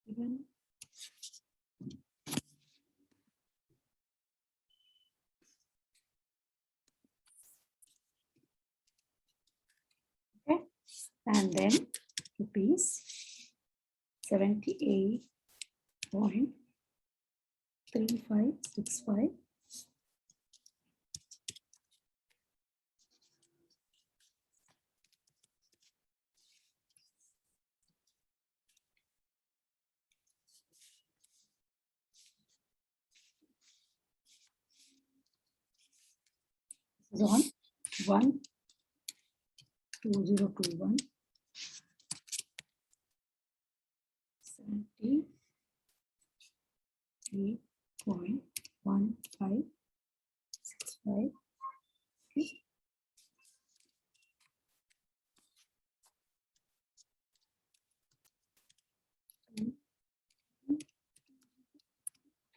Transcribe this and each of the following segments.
Given okay, and then rupees 78.3565. Is on 1/2021 78.1565. Okay.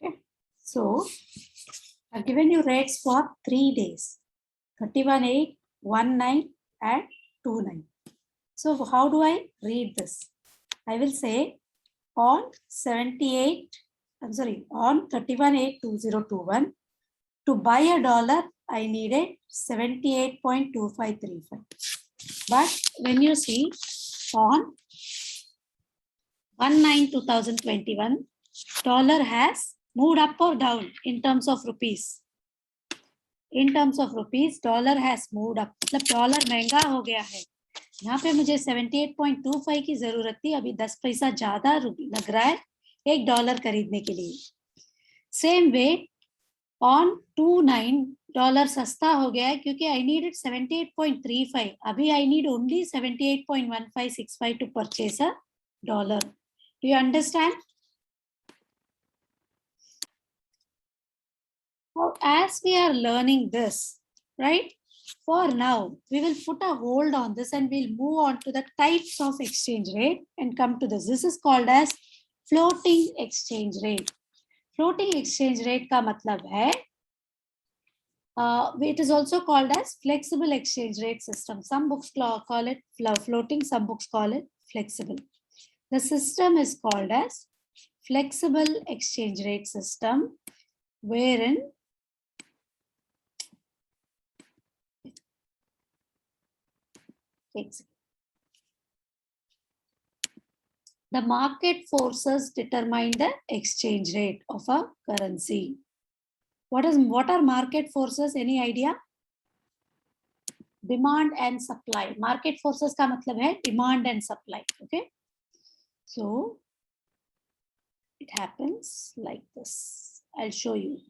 Okay. So I've given you rates for 3 days. 31/8, 19, and 29. So how do I read this? I will say on 31/8/2021, to buy $1, I needed 78.2535. But when you see on 1/9/2021, dollar has moved up or down in terms of rupees. In terms of rupees, dollar has moved up. मतलब dollar महंगा हो गया है. यहाँ पे मुझे 78.25 की जरूरत थी, अभी 10 पैसा ज्यादा लग रहा है $1 खरीदने के लिए. सेम वे ऑन 29 डॉलर सस्ता हो गया है क्योंकि आई नीडेड 78.35. अभी I need only 78.1565 to purchase a dollar. Do you understand? As we are learning this, right? For now, we will put a hold on this and we'll move on to the types of exchange rate and come to this. This is called as floating exchange rate. Floating exchange rate का मतलब है, it is also called as flexible exchange rate system. Some books call it floating, some books call it flexible. The system is called as flexible exchange rate system, wherein the market forces determine the exchange rate of a currency. What are market forces? Any idea? Demand and supply. Market forces का मतलब है demand and supply. Okay. So it happens like this. I'll show you.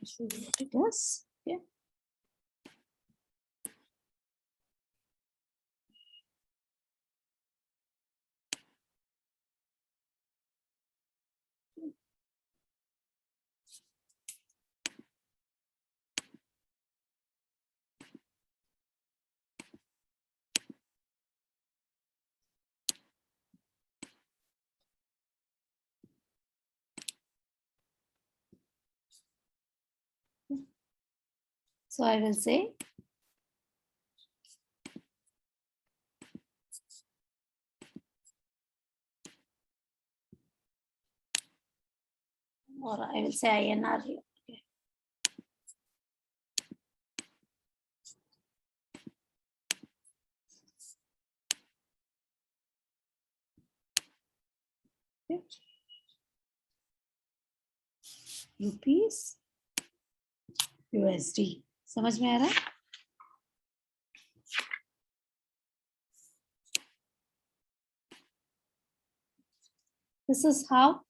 Show you what it is. Yeah. So I will say or I will say INR here. Okay. Rupees USD. समझ में आ रहा है? This is how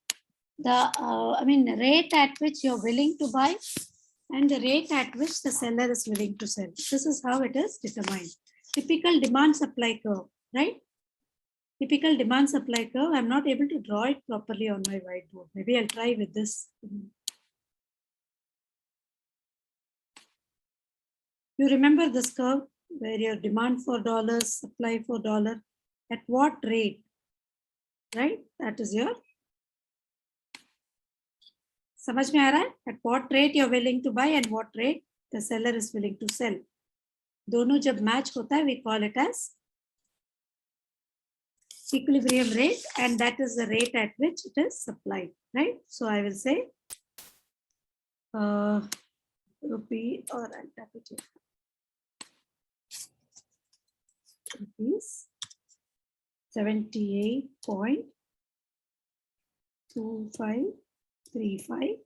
the rate at which you're willing to buy and the rate at which the seller is willing to sell. This is how it is determined. Typical demand supply curve, right? Typical demand supply curve. I'm not able to draw it properly on my whiteboard. Maybe I'll try with this. You remember this curve where your demand for dollars, supply for dollar, at what rate, right? That is your, समझ में आ रहा है? At what rate you're willing to buy and what rate the seller is willing to sell. दोनों जब match होता है, we call it as equilibrium rate, and that is the rate at which it is supplied, right? So I will say rupee, or I'll tap it here. Rupees 78.2535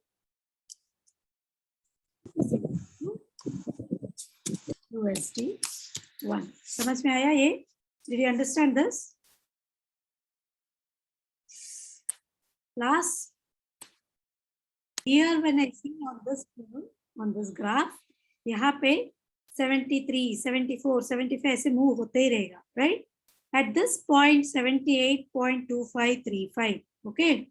USD 1. समझ में आया ये? Did you understand this? Last year when I see on this graph, यहाँ पे 73, 74, 75 ऐसे move होते ही रहेगा, right? At this point 78.2535, okay,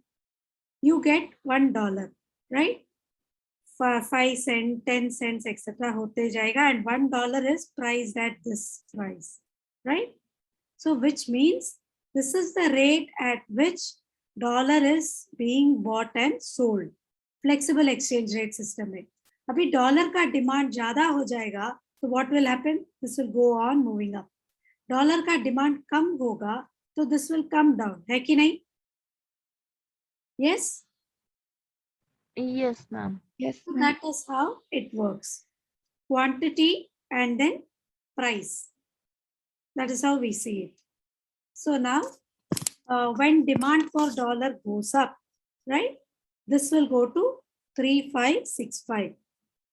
you get $1, right? 5 cents, 10 cents, etc. होते जाएगा, and $1 is priced at this price, right? So which means this is the rate at which dollar is being bought and sold. Flexible exchange rate system में अभी dollar का demand ज्यादा हो जाएगा तो what will happen? This will go on moving up. Dollar का demand कम होगा तो this will come down, है कि नहीं? Yes? Yes, ma'am. Yes. So that is how it works. Quantity and then price. That is how we see it. So now, when demand for dollar goes up, right? This will go to 3565.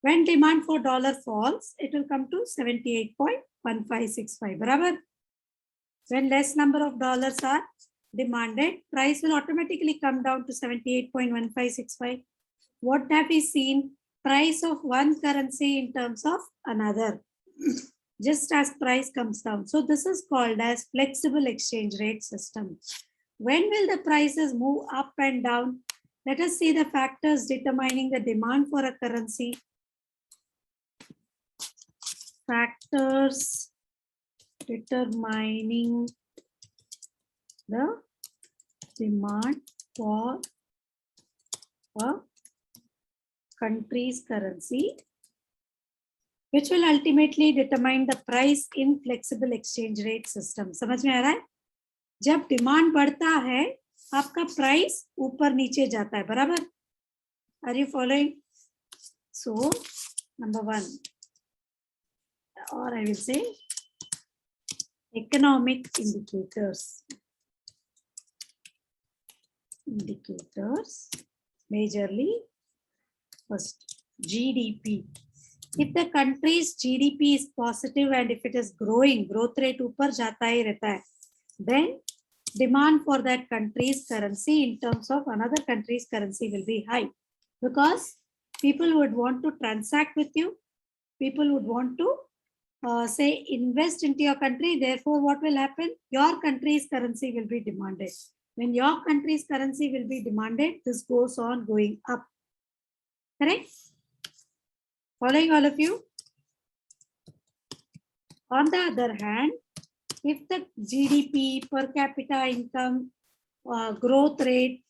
When demand for dollar falls, it will come to 78.1565. Barabar? When less number of dollars are demanded, price will automatically come down to 78.1565. What have we seen? Price of one currency in terms of another, just as price comes down. So this is called as flexible exchange rate system. When will the prices move up and down? Let us see the factors determining the demand for a currency. Factors determining the demand for a country's currency, which will ultimately determine the price in flexible exchange rate system. समझ में आ रहा है? जब demand बढ़ता है, आपका price ऊपर नीचे जाता है, बराबर? Are you following? So, number 1, or I will say economic indicators. Indicators, majorly, first, GDP. If the country's GDP is positive and if it is growing, growth rate ऊपर जाता ही रहता है, then demand for that country's currency in terms of another country's currency will be high, because people would want to transact with you. People would want to say invest into your country. Therefore, what will happen? Your country's currency will be demanded. When your country's currency will be demanded, this goes on going up. Correct? Following all of you? On the other hand, if the GDP, per capita income, growth rate,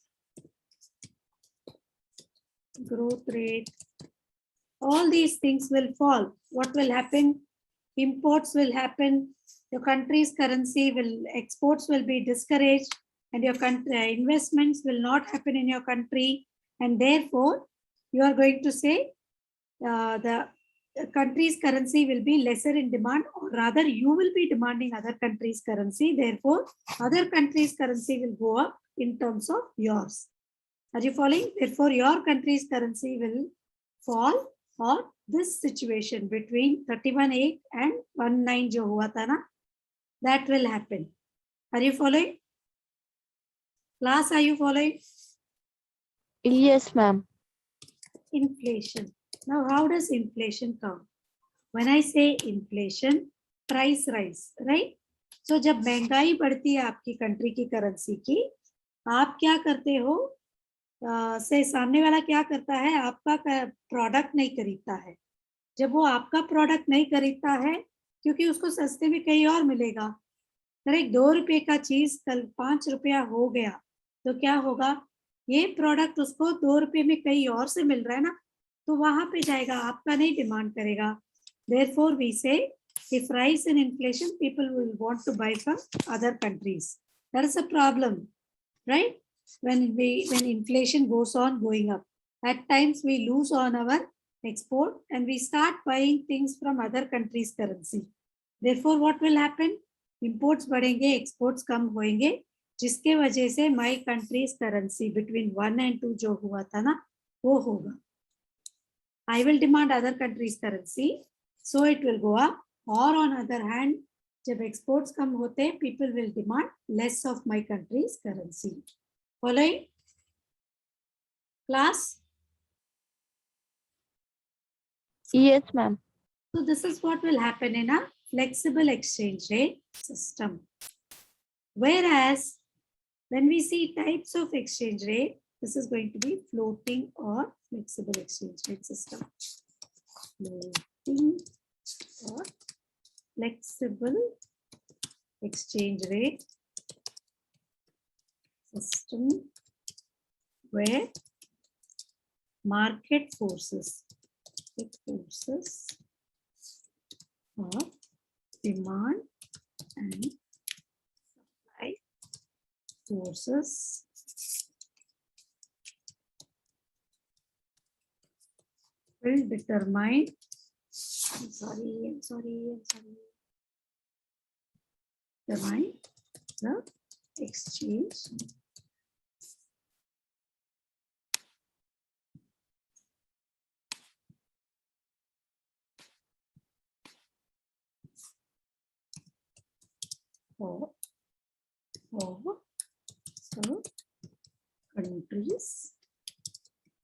all these things will fall. What will happen? Imports will happen. Your country's currency will, exports will be discouraged, and your country investments will not happen in your country. And therefore, you are going to say the country's currency will be lesser in demand, or rather you will be demanding other countries' currency. Therefore, other countries' currency will go up in terms of yours. Are you following? Therefore, your country's currency will fall, or this situation between 31.8 and 19 jo hua tha na, that will happen. Are you following? Class, are you following? Yes, ma'am. Inflation. Now, how does inflation come? When I say inflation, price rise, right? सो जब महंगाई बढ़ती है आपकी country की currency की, आप क्या करते हो, से सामने वाला क्या करता है, आपका प्रोडक्ट नहीं खरीदता है। जब वो आपका प्रोडक्ट नहीं खरीदता है क्योंकि उसको सस्ते में कहीं और मिलेगा, अगर एक 2 रुपए का चीज कल 5 रुपया हो गया तो क्या होगा, ये प्रोडक्ट उसको 2 रुपए में कहीं और से मिल रहा है ना, तो वहां पे जाएगा, आपका नहीं डिमांड करेगा। देयरफॉर वी से if rise in inflation, people will want to buy from other countries. That is a problem, right? When inflation goes on going up, at times we lose on our export and we start buying things from other countries currency. Therefore what will happen, imports बढ़ेंगे, exports कम होंगे, जिसके वजह से my country's currency between 1 and 2 जो हुआ था ना, वो होगा। I will demand other countries currency, so it will go up, or on other hand जब exports कम होते, people will demand less of my country's currency. Following? Class? Yes, ma'am. So this is what will happen in a flexible exchange rate system. Whereas when we see types of exchange rate, this is going to be floating or flexible exchange rate system. Floating or flexible exchange rate system where market forces of demand and supply forces will determine, determine the exchange of the country's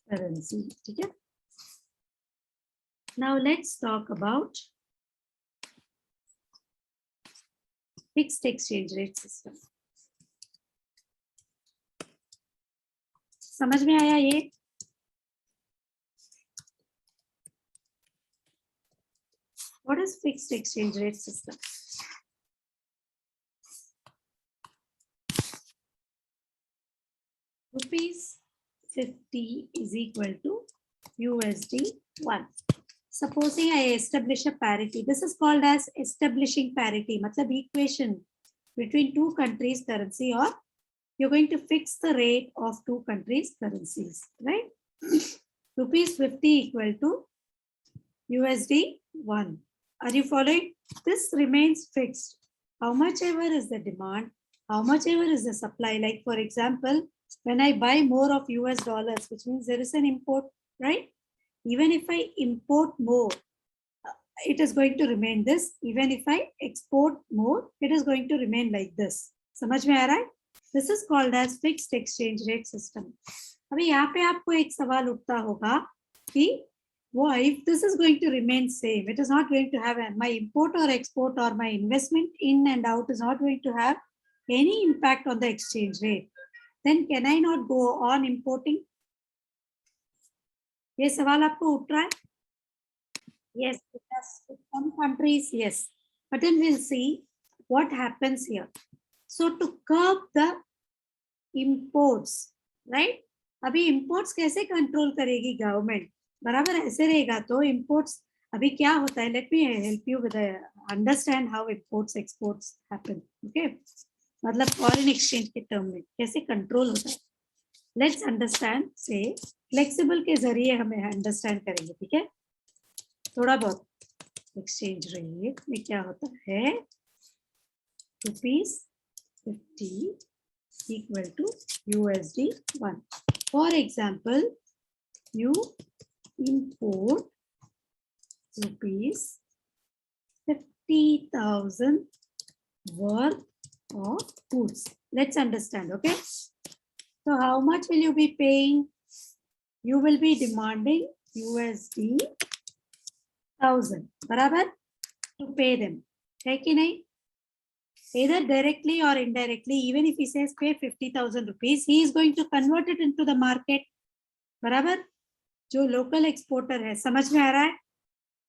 currency. ठीक है? Now let's talk about fixed exchange rate system. समझ में आया ये? What is fixed exchange rate system? Rupees 50 is equal to USD 1. Supposing I establish a parity, this is called as establishing parity, मतलब equation between two countries' currency, or you're going to fix the rate of two countries' currencies, right? Rupees 50 equal to USD 1. Are you following? This remains fixed. How much ever is the demand, how much ever is the supply. Like for example, when I buy more of US dollars, which means there is an import, right? Even if I import more, it is going to remain this. Even if I export more, it is going to remain like this. समझ में आ रहा है? This is called as fixed exchange rate system. अभी यहाँ पे आपको एक सवाल उठता होगा कि वो if this is going to remain same, it is not going to have my import or export or my investment in and out is not going to have any impact on the exchange rate. Then can I not go on importing? ये सवाल आपको उठ रहा है? Yes, because with some countries, yes. But then we'll see what happens here. So to curb the imports, right? अभी imports कैसे control करेगी government? बराबर ऐसे रहेगा तो imports अभी क्या होता है? Let me help you with understand how imports exports happen. Okay? मतलब foreign exchange के term में कैसे control होता है? Let's understand. Say flexible के जरिए हमें understand करेंगे, ठीक है? थोड़ा बहुत एक्सचेंज रेट में क्या होता है, ₹50 equal to USD 1. For example, you import ₹50,000 worth of goods. Let's understand, okay? So how much will you be paying? You will be demanding USD 1,000 बराबर to pay them, है कि नहीं? either directly or indirectly, even if he says pay 50,000 rupees, he is going to convert it into the market. बराबर? जो local exporter है, समझ में आ रहा है?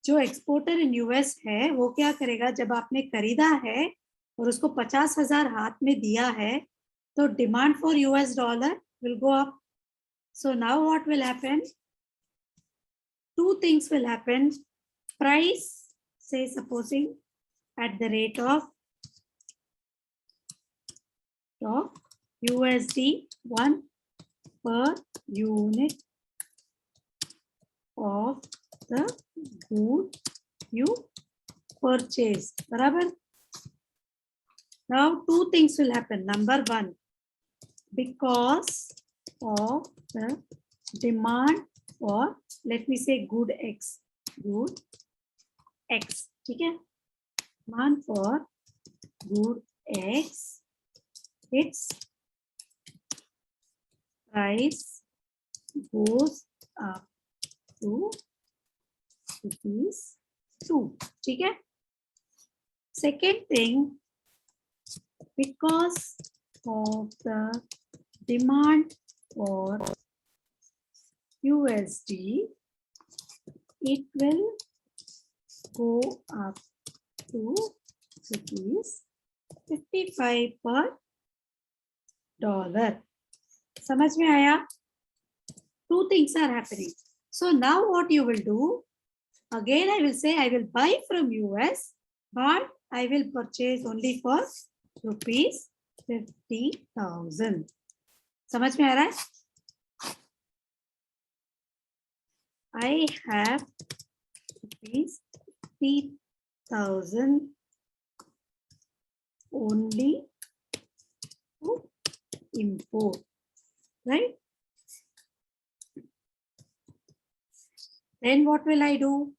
जो एक्सपोर्टर इन यूएस है वो क्या करेगा, जब आपने खरीदा है और उसको 50,000 हाथ में दिया है, तो demand for US dollar will go up. So now what will happen? Two things will happen. Price, say supposing at the rate of USD 1 per unit of the good you purchase. Barabar? Now two things will happen. Number one, because of the demand for, let me say, good X, ठीक है? Demand for good X, its price goes up to ₹2. ठीक है? Second thing, because of the demand for USD, it will go up to ₹55 per dollar. समझ में आया? Two things are happening. So now what you will do? Again, I will say I will buy from US, but I will purchase only for ₹50,000. समझ में आ रहा है? I have ₹50,000 only to import, right? Then what will I do?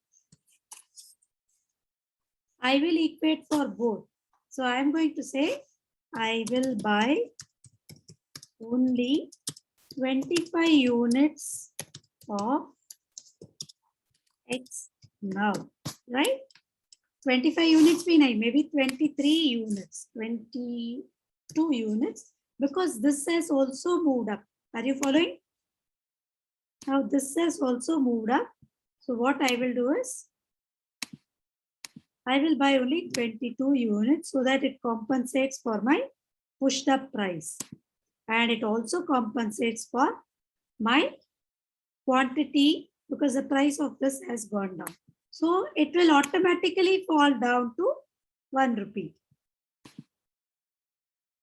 I will equate for both. So I am going to say I will buy only 25 units of X now, right? 25 units भी नहीं, maybe 23 units, 22 units, because this has also moved up. Are you following? Now this has also moved up. So what I will do is, I will buy only 22 units so that it compensates for my pushed up price. And it also compensates for my quantity because the price of this has gone down. So it will automatically fall down to 1 rupee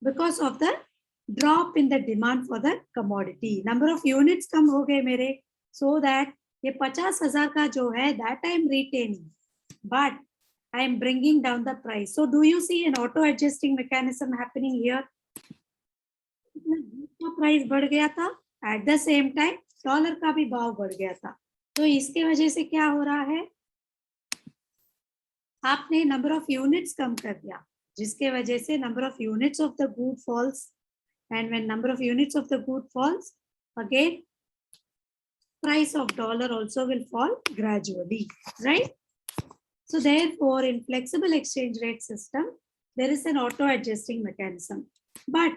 because of the drop in the demand for the commodity. Number of units कम हो गए मेरे, so that ये 50,000 का जो है, that I am retaining, but I am bringing down the price. So do you see an auto adjusting mechanism happening here? Price बढ़ गया था, at the same time dollar का भी भाव बढ़ गया था. तो इसके वजह से क्या हो रहा है, आपने नंबर ऑफ यूनिट्स कम कर दिया, जिसके वजह से number of units of the good falls, and when number of units of the good falls, again price of dollar also will fall gradually, right? So therefore, in flexible exchange rate system, there is an auto adjusting mechanism. But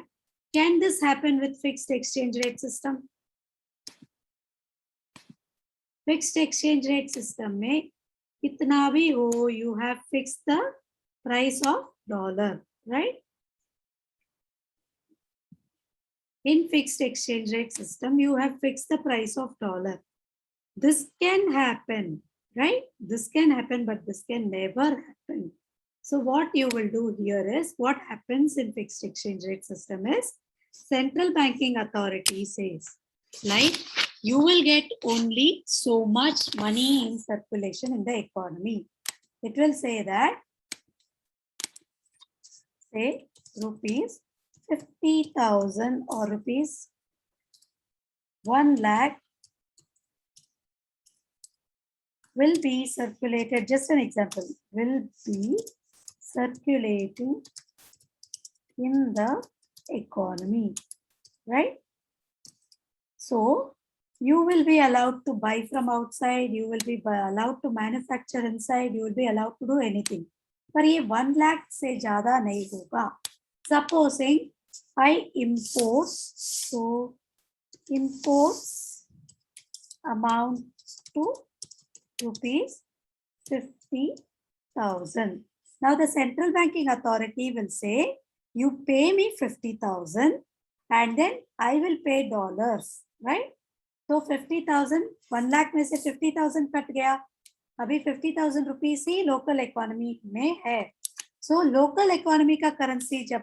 can this happen with fixed exchange rate system? Fixed exchange rate system में कितना भी हो, you have fixed the price of dollar, right? In fixed exchange rate system, you have fixed the price of dollar. This can happen, right? This can happen, but this can never happen. So what you will do here is, what happens in fixed exchange rate system is, central banking authority says, like, you will get only so much money in circulation in the economy. It will say that, say, rupees 50,000 or rupees 1 lakh will be circulated, just an example, will be circulating in the economy, right? So you will be allowed to buy from outside, you will be allowed to manufacture inside, you will be allowed to do anything. पर ये 1 लाख से ज्यादा नहीं होगा. Supposing I import, so imports amount to rupees 50,000. Now the central banking authority will say, you pay me 50,000 and then I will pay dollars, right? तो 50,000, 1 लाख में से 50,000 cut गया. अभी 50,000 रुपीस ही लोकल इकोनॉमी में है. सो लोकल इकोनॉमी का currency जब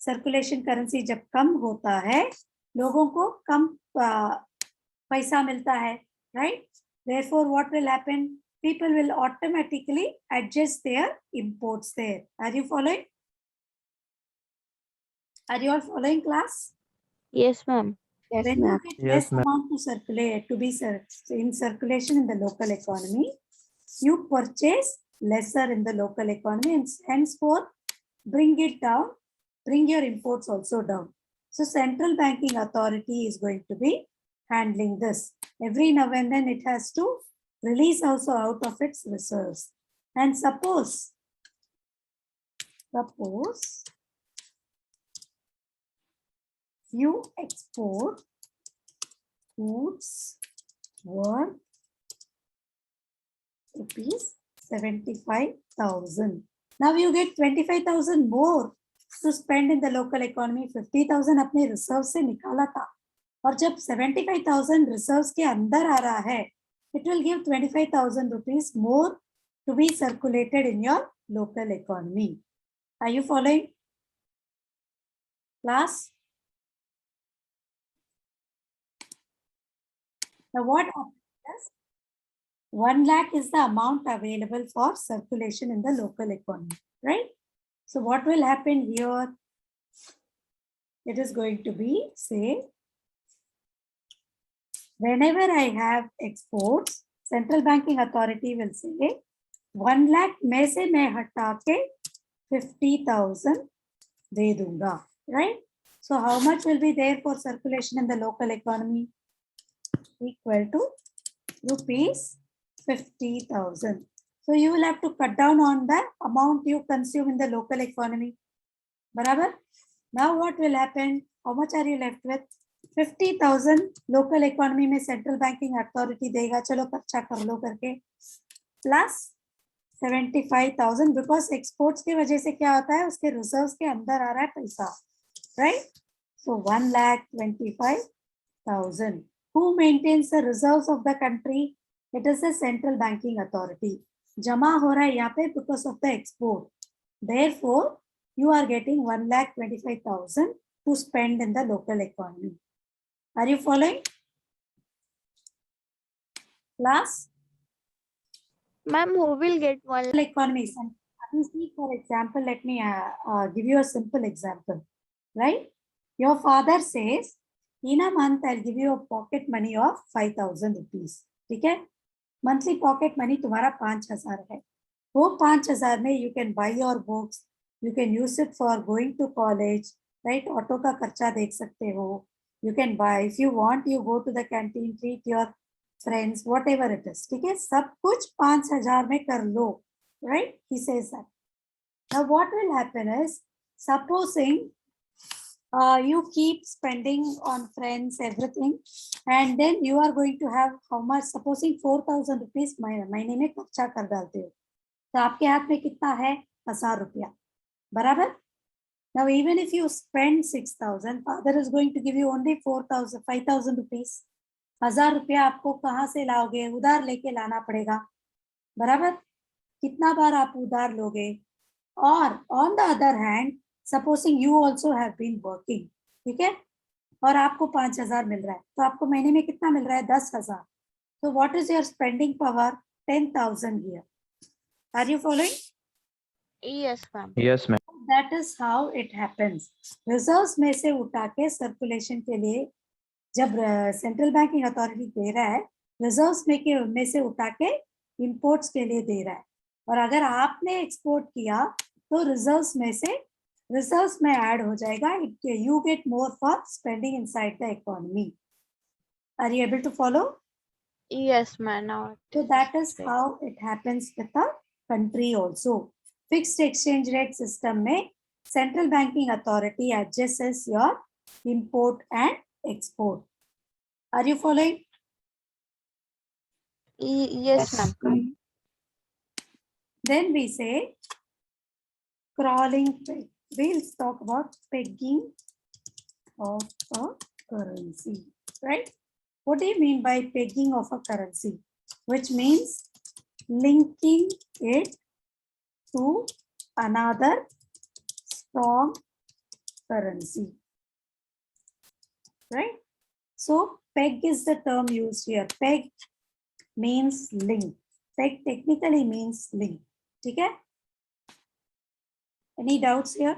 circulation currency जब कम होता है, लोगों को कम पैसा मिलता है, right? Therefore, what will happen? People will automatically adjust their imports there. Are you following? Are you all following, class? Yes, ma'am. Yes, When you ma'am. get Yes, less ma'am. amount to circulate, to be in circulation in the local economy, you purchase lesser in the local economy and henceforth bring it down, bring your imports also down. So central banking authority is going to be handling this. Every now and then it has to release also out of its reserves. And suppose you export goods worth rupees 75,000. Now you get 25,000 more to spend in the local economy. 50,000 अपने reserve से निकाला था, और जब 75,000 reserves के अंदर आ रहा है, it will give 25,000 rupees more to be circulated in your local economy. Are you following, class? Now what happens is 1 lakh is the amount available for circulation in the local economy, right? So what will happen here? It is going to be, say, whenever I have exports, central banking authority will say 1 lakh में से मैं हटा के 50,000 दे दूंगा, right? So how much will be there for circulation in the local economy? Equal to rupees 50,000. So you will have to cut down on the amount you consume in the local economy. Barabar? Now what will happen? How much are you left with? 50,000 local economy में central banking authority देगा, चलो खर्चा कर लो करके, plus 75,000, because exports की वजह से क्या होता है, उसके reserves के अंदर आ रहा है पैसा, right? So 1,25,000. Who maintains the reserves of the country? It is the central banking authority. जमा हो रहा है यहाँ पे because of the export. Therefore, you are getting 1,25,000 to spend in the local economy. Are you following, class? Ma'am, who will get 1 lakh? Economy. See, for example, let me give you a simple example, right? Your father says, in a month, I'll give you a pocket money of 5,000 rupees. ठीक है? Monthly pocket money तुम्हारा 5,000 है. वो 5,000 में you can buy your books, you can use it for going to college, right? Auto का खर्चा देख सकते हो. You can buy, if you want, you go to the canteen, treat your friends, whatever it is. ठीक है? सब कुछ 5,000 में कर लो, right? He says that. Now what will happen is, supposing you keep spending on friends, everything, and then you are going to have how much? Supposing 4,000 rupees महीने में खर्चा कर डालते हो, तो आपके हाथ में कितना है? 1,000 रुपया, बराबर? Now even if you spend 6,000, father is going to give you only 4,000, 5,000 rupees. 1,000 रुपया आपको कहाँ से लाओगे? उधार लेके लाना पड़ेगा, बराबर? कितना बार आप उधार लोगे? और on the other hand, supposing you also have been working, ठीक है, और आपको 5,000 मिल रहा है, तो आपको महीने में कितना मिल रहा है? 10,000. So what is your spending power? 10,000 here. Are you following? Yes, ma'am. Yes, ma'am. That is how it happens. Reserves में से उठा के circulation के लिए जब सेंट्रल बैंकिंग अथॉरिटी दे रहा है, रिजर्व्स में से उठा के इंपोर्ट्स के लिए दे रहा है, और अगर आपने एक्सपोर्ट किया तो रिजर्व्स में ऐड हो जाएगा. You get more for spending inside the economy. Are you able to follow? Yes, ma'am. Now So that is how it happens with the country also. Fixed exchange rate system में central banking authority adjusts your import and export. Are you following? Yes, ma'am. Then we say crawling peg. We'll talk about pegging of a currency, right? What do you mean by pegging of a currency? Which means linking it to another strong currency, right? So peg is the term used here. Peg means link. Peg technically means link. Okay? Any doubts here?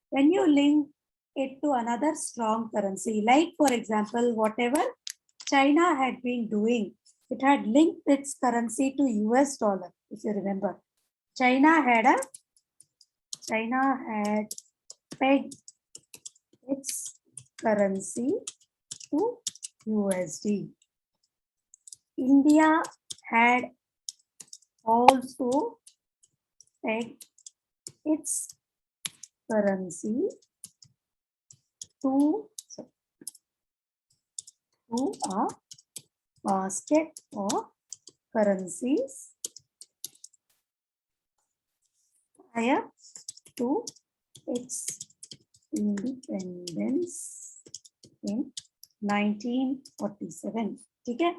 When you link it to another strong currency, like for example, whatever China had been doing, it had linked its currency to US dollar, if you remember. China had pegged its currency to USD. India had also pegged its currency to a basket of currencies prior to its independence in 1947. Okay?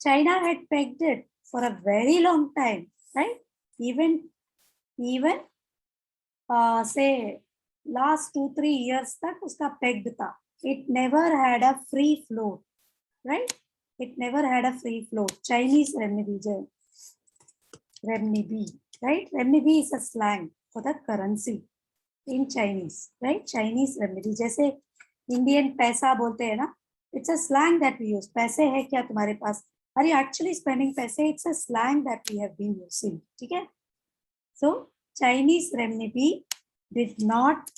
China had pegged it for a very long time, right? Even say last 2-3 years तक उसका pegged था. It never had a free float, right? It never had a free float. Chinese renminbi, right? Renminbi is a slang for the currency in Chinese, right? Chinese renminbi. जैसे Indian पैसा बोलते हैं ना? It's a slang that we use. पैसे है क्या तुम्हारे पास? Are you actually spending पैसे? It's a slang that we have been using. ठीक है? So Chinese renminbi did not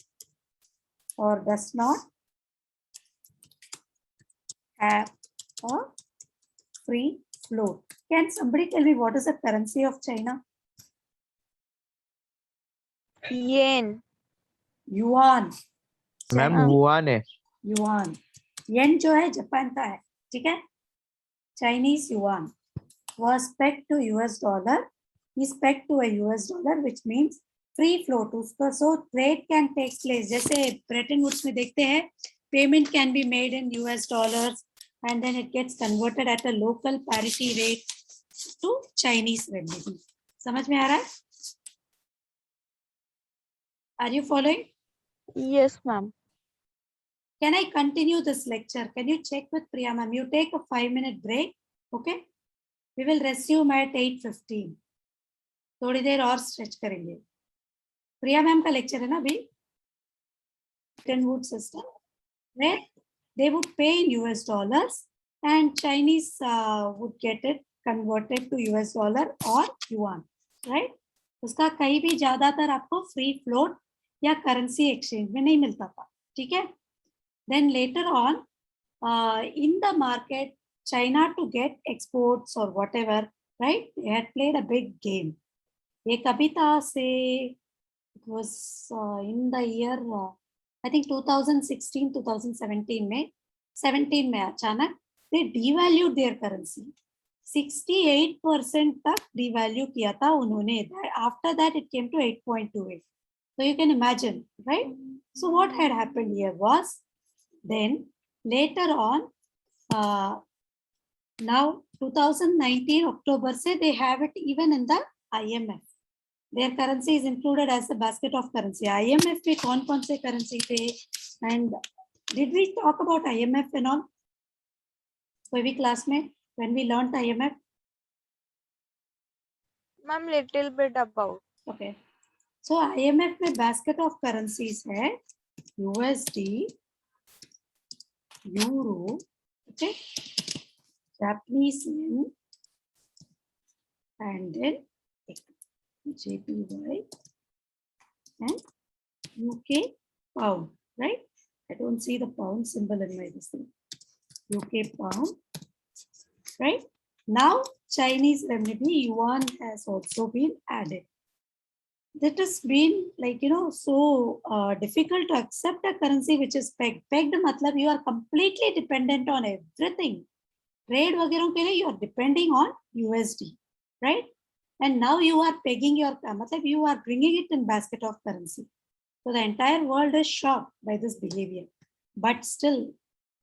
or does not have a free float. Can somebody tell me what is the currency of China? Yen. Yuan. Ma'am हाँ। Yuan है. Yuan. Yen जो है Japan का है, ठीक है? Chinese yuan was pegged to US dollar. Is pegged to a US dollar, which means free float. उसका so trade can take place. जैसे Bretton Woods में देखते हैं, payment can be made in US dollars and then it gets converted at a local parity rate to Chinese renminbi. समझ में आ रहा है? Are you following? Yes, ma'am. Can I continue this lecture? Can you check with Priya ma'am? You take a 5-minute break, okay? We will resume at 8:15. थोड़ी देर और stretch करेंगे. प्रिया ma'am का lecture है ना अभी? Bretton Woods system, where they would pay in US dollars and Chinese would get it converted to US dollar or yuan, right? उसका कहीं भी ज्यादातर आपको free float या currency exchange में नहीं मिलता था, ठीक है? Then later on, in the market, China to get exports or whatever, right? They had played a big game. ये कभी था से it was in the year I think 2016-2017 में 17 में अचानक they devalued their currency. 68% तक devalue किया था उन्होंने. After that it came to 8.28. So you can imagine, right? So what had happened here was then later on now 2019 October से they have it even in the IMF. Their currency is included as a basket of currency. IMF में कौन-कौन से currency थे? And did we talk about IMF and all? कोई भी class में when we learned IMF? Ma'am, little bit about. Okay. So IMF में basket of currencies है USD, Euro, okay, Japanese yen, and then JPY and UK pound, right? I don't see the pound symbol in my this thing. UK pound, right? Now Chinese renminbi yuan has also been added. That has been like, so difficult to accept a currency which is pegged. Pegged matlab you are completely dependent on everything. Trade वगैरह के लिए you are depending on USD, right? And now you are pegging your, matlab you are bringing it in basket of currency. So the entire world is shocked by this behavior. But still,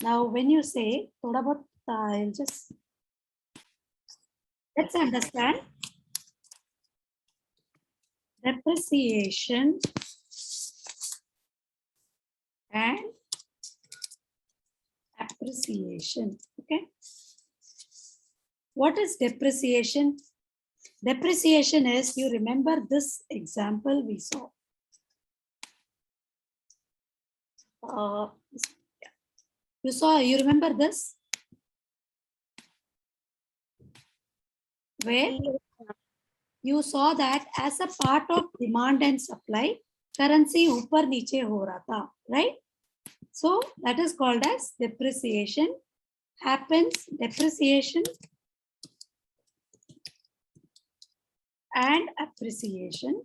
now when you say, thoda bahut, I'll just, let's understand depreciation and appreciation. Okay. What is depreciation? Depreciation is, you remember this example we saw. You remember this? Where Yes, you saw that as a part of demand and supply, currency upar niche ho raha tha, right? So that is called as depreciation. Happens depreciation and appreciation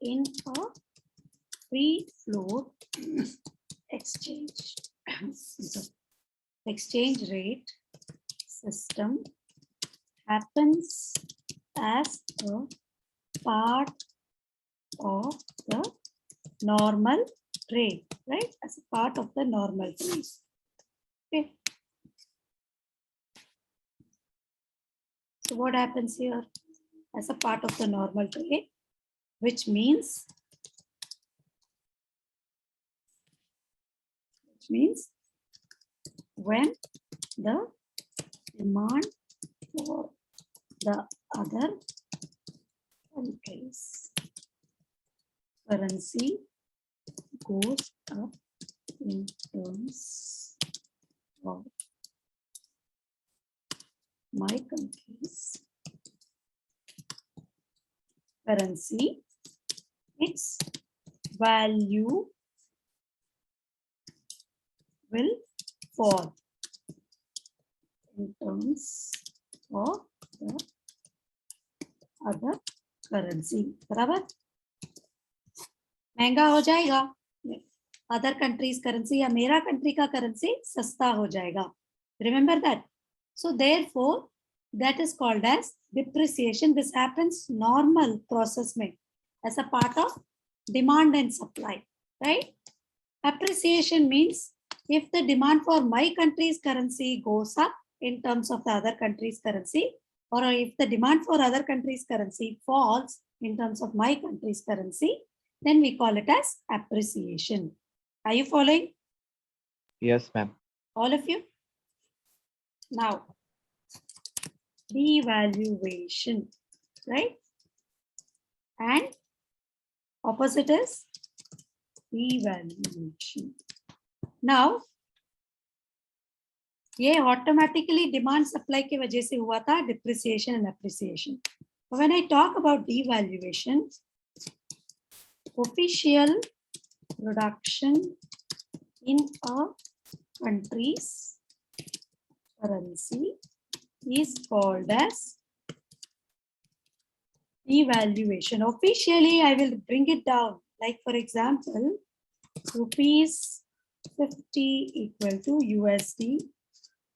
in a free float exchange rate system happens as a part of the normal trade, right? As a part of the normal trade. Okay. So what happens here? As a part of the normal trade, which means when the demand for the other countries' currency goes up in terms of my country's currency, its value will fall in terms of the other currency. बराबर? महंगा हो जाएगा other countries currency या मेरा country का currency सस्ता हो जाएगा. Remember that. So therefore, that is called as depreciation. This happens normal process में as a part of demand and supply, right? Appreciation means if the demand for my country's currency goes up in terms of the other country's currency, or if the demand for other country's currency falls in terms of my country's currency, then we call it as appreciation. Are you following? Yes, ma'am. All of you? Now, devaluation, right? And opposite is devaluation. Now, ये automatically demand supply के वजह से हुआ था depreciation and appreciation. When I talk about devaluation, official reduction in a country's currency is called as devaluation. Officially, I will bring it down. Like for example, rupees 50 equal to USD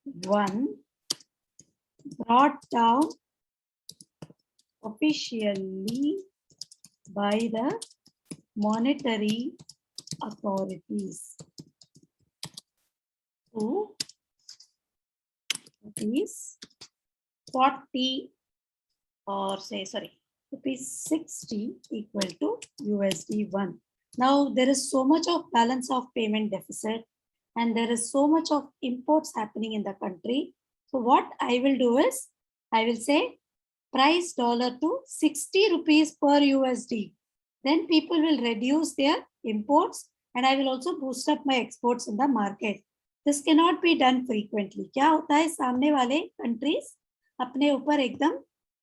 1 brought down officially by the monetary authorities to rupees 40 or say sorry rupees 60 equal to USD 1. Now there is so much of balance of payment deficit and there is so much of imports happening in the country. So what I will do is I will say price dollar to 60 rupees per USD. Then people will reduce their imports and I will also boost up my exports in the market. This cannot be done frequently. क्या होता है सामने वाले countries अपने ऊपर एकदम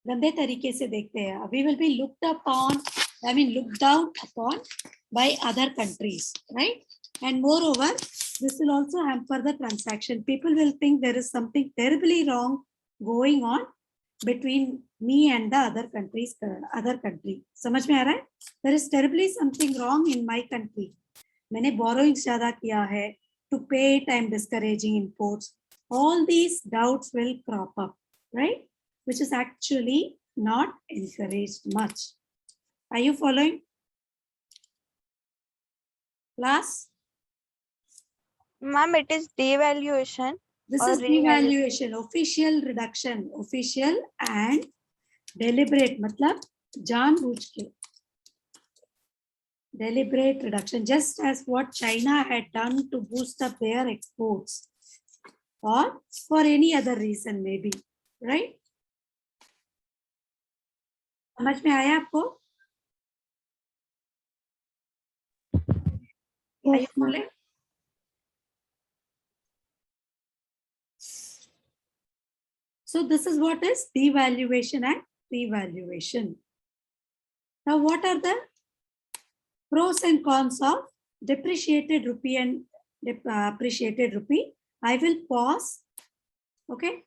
गंदे तरीके से देखते हैं. We will be looked down upon by other countries, right? And moreover, this will also hamper the transaction. People will think there is something terribly wrong going on between me and the other countries, other country. समझ में आ रहा है? There is terribly something wrong in my country. मैंने borrowings ज़्यादा किया है. To pay it, I am discouraging imports. All these doubts will crop up, right? Which is actually not encouraged much. Are you following? Class? Ma'am, it is devaluation. This Or is devaluation, official reduction, official and deliberate, मतलब जानबूझ के. Deliberate reduction, just as what China had done to boost up their exports, or for any other reason maybe, right? समझ में आया आपको? Are you following? So this is what is devaluation and revaluation. Now, what are the pros and cons of depreciated rupee and appreciated rupee? I will pause. Okay.